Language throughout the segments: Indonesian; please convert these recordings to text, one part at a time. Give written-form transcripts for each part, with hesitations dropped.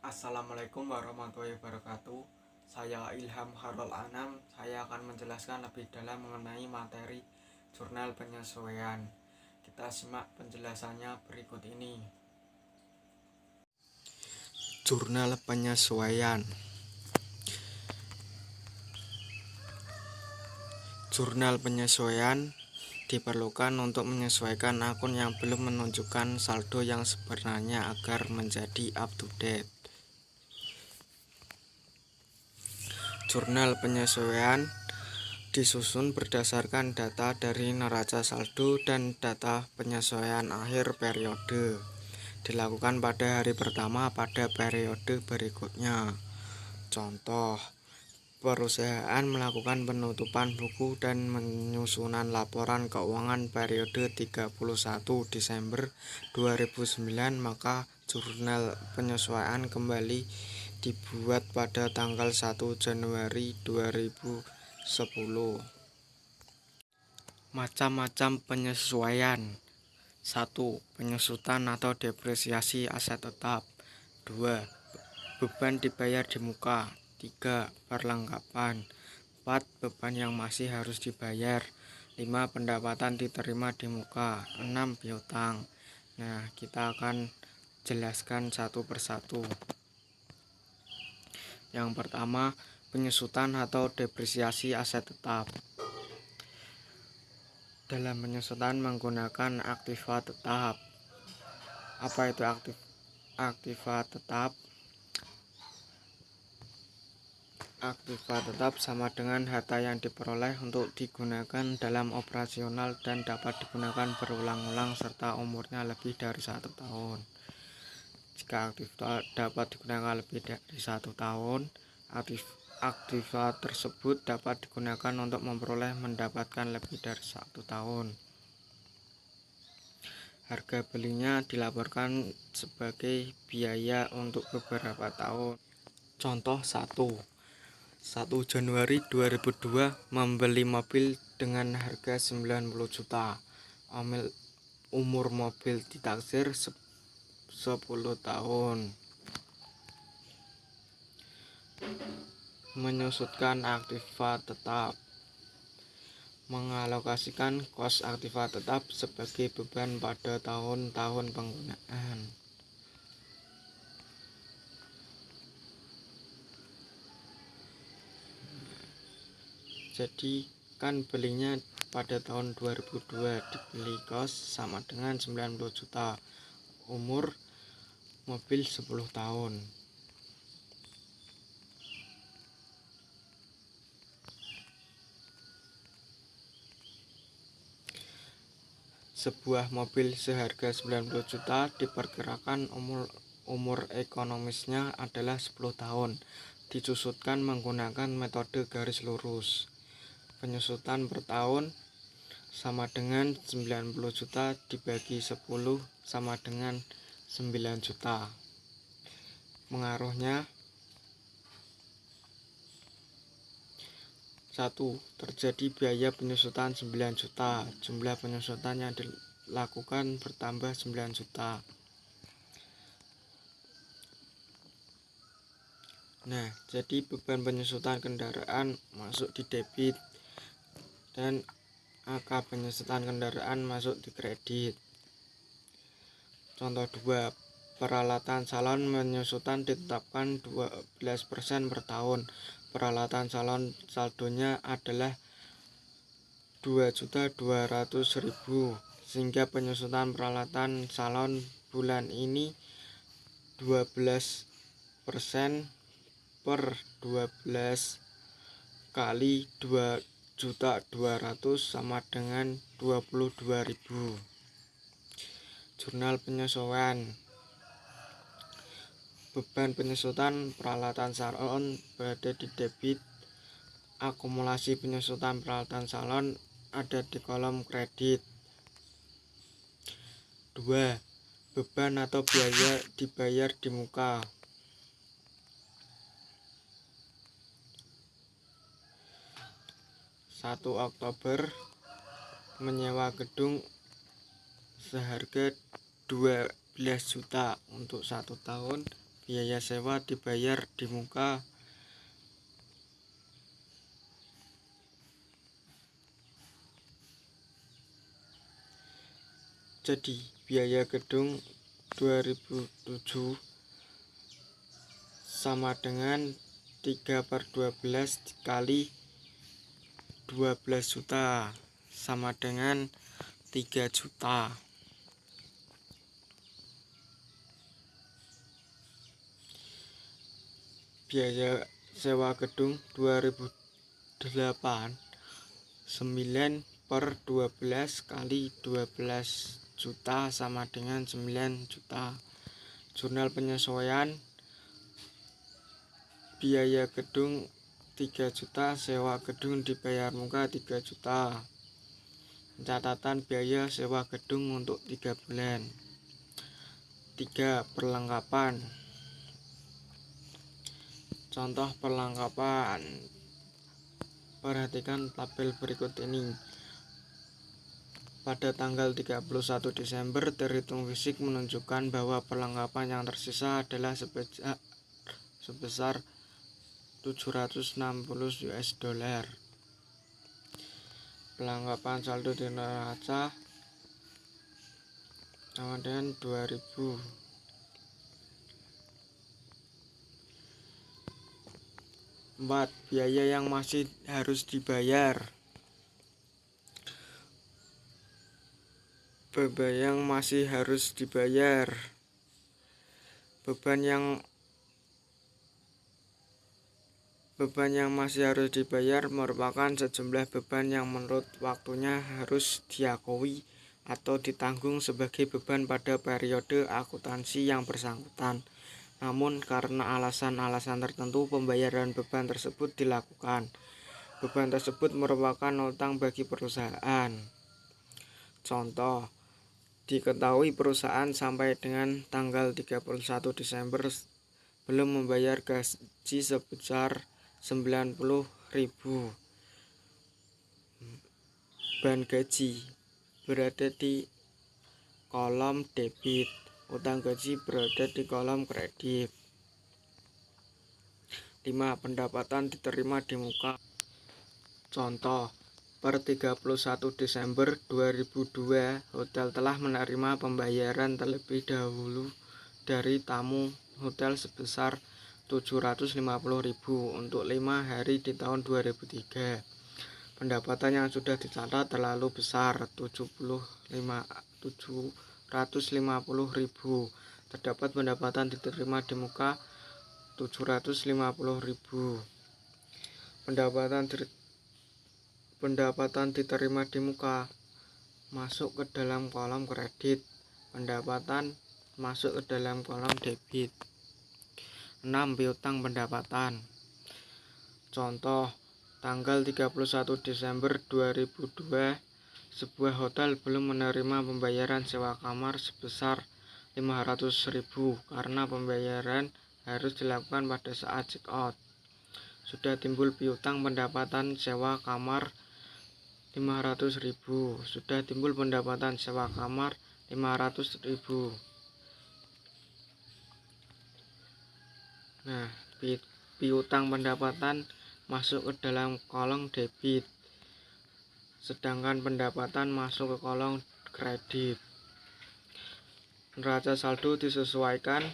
Assalamualaikum warahmatullahi wabarakatuh. Saya Ilham Harul Anam. Saya akan menjelaskan lebih dalam mengenai materi jurnal penyesuaian. Kita simak penjelasannya berikut ini. Jurnal penyesuaian. Jurnal penyesuaian diperlukan untuk menyesuaikan akun yang belum menunjukkan saldo yang sebenarnya agar menjadi up to date. Jurnal penyesuaian disusun berdasarkan data dari neraca saldo dan data penyesuaian akhir periode. Dilakukan pada hari pertama pada periode berikutnya. Contoh, perusahaan melakukan penutupan buku dan penyusunan laporan keuangan periode 31 Desember 2009, maka jurnal penyesuaian kembali dibuat pada tanggal 1 Januari 2010. Macam-macam penyesuaian. 1. Penyusutan atau depresiasi aset tetap. 2. Beban dibayar di muka. 3. Perlengkapan. 4. Beban yang masih harus dibayar. 5. Pendapatan diterima di muka. 6. Piutang. Nah, kita akan jelaskan satu persatu. Yang pertama, penyusutan atau depresiasi aset tetap. Dalam penyusutan menggunakan aktiva tetap. Apa itu aktiva tetap? Aktiva tetap sama dengan harta yang diperoleh untuk digunakan dalam operasional dan dapat digunakan berulang-ulang serta umurnya lebih dari 1 tahun. Jika aktiva dapat digunakan lebih dari 1 tahun, aktiva tersebut dapat digunakan untuk mendapatkan lebih dari 1 tahun. Harga belinya dilaporkan sebagai biaya untuk beberapa tahun. Contoh 1 Januari 2002 membeli mobil dengan harga 90 juta. Umur mobil ditaksir 10 tahun. Menyusutkan aktiva tetap. Mengalokasikan kos aktiva tetap sebagai beban pada tahun-tahun penggunaan. Jadi kan belinya pada tahun 2002, dibeli kos sama dengan 90 juta. Umur mobil 10 tahun. Sebuah mobil seharga 90 juta diperkirakan umur ekonomisnya adalah 10 tahun. Disusutkan menggunakan metode garis lurus. Penyusutan per tahun sama dengan 90 juta dibagi 10 sama dengan 9 juta. Pengaruhnya 1. Terjadi biaya penyusutan 9 juta. Jumlah penyusutan yang dilakukan bertambah 9 juta. Nah, jadi beban penyusutan kendaraan masuk di debit dan angka penyusutan kendaraan masuk di kredit. Contoh 2. Peralatan salon penyusutan ditetapkan 12% per tahun. Peralatan salon saldonya adalah 2.200.000, sehingga penyusutan peralatan salon bulan ini 12% per 12 kali 2.200.000 sama dengan 22.000. Jurnal penyesuaian. Beban penyusutan peralatan salon berada di debit. Akumulasi penyusutan peralatan salon ada di kolom kredit. 2. Beban atau biaya dibayar di muka. 1 Oktober menyewa gedung seharga 12 juta untuk 1 tahun biaya sewa dibayar di muka. Jadi biaya gedung 2007 sama dengan 3/12 kali 12 juta sama dengan 3 juta. Biaya sewa gedung 2008 9/12 kali 12 juta sama dengan 9 juta. Jurnal penyesuaian biaya gedung 3 juta, sewa gedung dibayar muka 3 juta. Catatan biaya sewa gedung untuk 3 bulan. 3. Perlengkapan. Contoh perlengkapan. Perhatikan tabel berikut ini. Pada tanggal 31 Desember, terhitung fisik menunjukkan bahwa perlengkapan yang tersisa adalah sebesar 760 US dollar. Perlengkapan saldo di neraca sama dengan 2000. Empat. Biaya yang masih harus dibayar. Beban yang masih harus dibayar. Beban yang masih harus dibayar merupakan sejumlah beban yang menurut waktunya harus diakui atau ditanggung sebagai beban pada periode akuntansi yang bersangkutan. Namun karena alasan-alasan tertentu pembayaran beban tersebut dilakukan. Beban tersebut merupakan utang bagi perusahaan. Contoh, diketahui perusahaan sampai dengan tanggal 31 Desember belum membayar gaji sebesar 90.000. Beban gaji berada di kolom debit, utang gaji berada di kolom kredit. 5. Pendapatan diterima di muka. Contoh, per 31 Desember 2002, hotel telah menerima pembayaran terlebih dahulu dari tamu hotel sebesar 750.000 untuk 5 hari di tahun 2003. Pendapatan yang sudah dicatat terlalu besar, 750.000. Terdapat pendapatan diterima di muka 750.000. Pendapatan diterima di muka masuk ke dalam kolom kredit. Pendapatan masuk ke dalam kolom debit. 6. Piutang pendapatan. Contoh, tanggal 31 Desember 2002, sebuah hotel belum menerima pembayaran sewa kamar sebesar 500.000 karena pembayaran harus dilakukan pada saat check out. Sudah timbul piutang pendapatan sewa kamar 500.000. Sudah timbul pendapatan sewa kamar 500.000. Nah, piutang pendapatan masuk ke dalam kolom debit, sedangkan pendapatan masuk ke kolom kredit. Neraca saldo disesuaikan.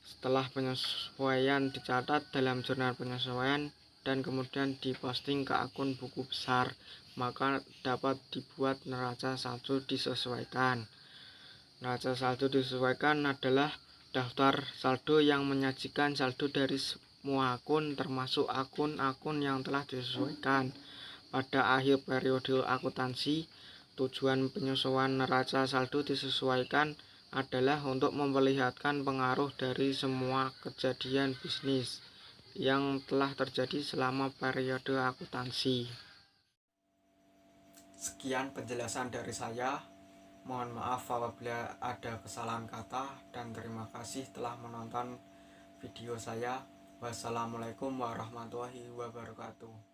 Setelah penyesuaian dicatat dalam jurnal penyesuaian dan kemudian diposting ke akun buku besar, maka dapat dibuat neraca saldo disesuaikan. Neraca saldo disesuaikan adalah daftar saldo yang menyajikan saldo dari semua akun termasuk akun-akun yang telah disesuaikan. Pada akhir periode akuntansi, tujuan penyesuaian neraca saldo disesuaikan adalah untuk memperlihatkan pengaruh dari semua kejadian bisnis yang telah terjadi selama periode akuntansi. Sekian penjelasan dari saya. Mohon maaf apabila ada kesalahan kata dan terima kasih telah menonton video saya. Wassalamualaikum warahmatullahi wabarakatuh.